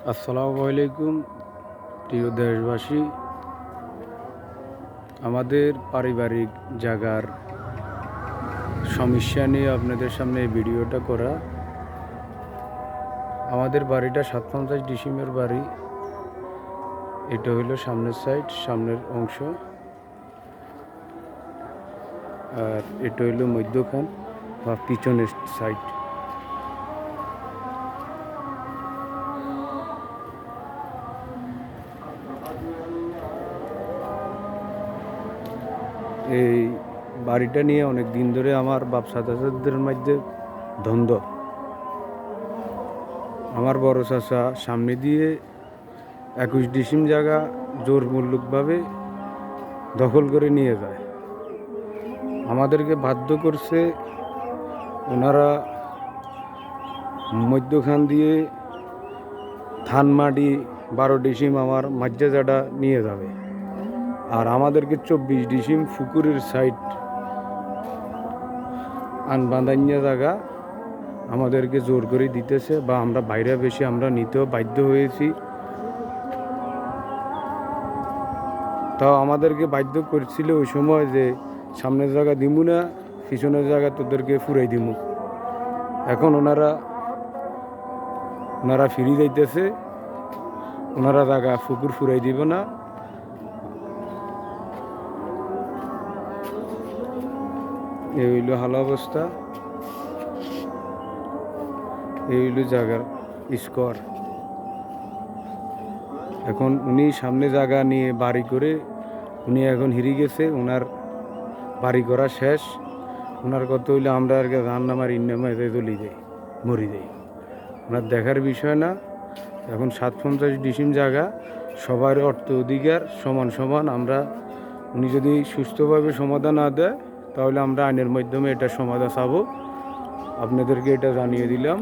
আসসালামু আলাইকুম প্রিয় দেশবাসী। আমাদের পারিবারিক জায়গার সমস্যা নিয়ে আপনাদের সামনে এই ভিডিওটা করা। আমাদের বাড়িটা 57 ডিসিমের বাড়ি। এটা হইল সামনের সাইড, সামনের অংশ, আর এটা হইল মধ্যখান বা পিছনের সাইড। এই বাড়িটা নিয়ে অনেক দিন ধরে আমার বাপ চাচাদের মধ্যে দ্বন্দ্ব। আমার বড় চাচা সামনে দিয়ে 21 ডিসিম জায়গা জোরমূলকভাবে দখল করে নিয়ে যায়। আমাদেরকে বাধ্য করছে ওনারা মধ্যখান দিয়ে ধানমাটি 12 ডিসিম আমার মাজ্জাজাটা নিয়ে যাবে, আর আমাদেরকে 24 ডিসিম পুকুরের সাইড আনবান্ধাইয়া জায়গা আমাদেরকে জোর করে দিতেছে, বা আমরা বাইরে বেশি আমরা নিতেও বাধ্য হয়েছি। তাও আমাদেরকে বাধ্য করছিল ওই সময় যে সামনের জায়গা দিমু না, পিছনের জায়গা তোদেরকে ফুরাই দিমু। এখন ওনারা ফিরে যাইতেছে, ওনারা জায়গা পুকুর ফুরাই দিব না। এই হইল হাল অবস্থা, এই হইল জায়গার স্কোর। এখন উনি সামনে জায়গা নিয়ে বাড়ি করে উনি এখন হিরে গেছে, ওনার বাড়ি করা শেষ। ওনার কথা হইলে আমরা আর ধান নামার ইন্নামা এতে চলি যাই, মরি যাই। ওনার দেখার বিষয় না। এখন 57 ডিসিম জায়গা সবার অর্থ অধিকার সমান সমান। আমরা উনি যদি সুস্থভাবে সমাধান না দেয় তাহলে আমরা আইনের মাধ্যমে এটা সমাধান চাবো। আপনাদেরকে এটা জানিয়ে দিলাম।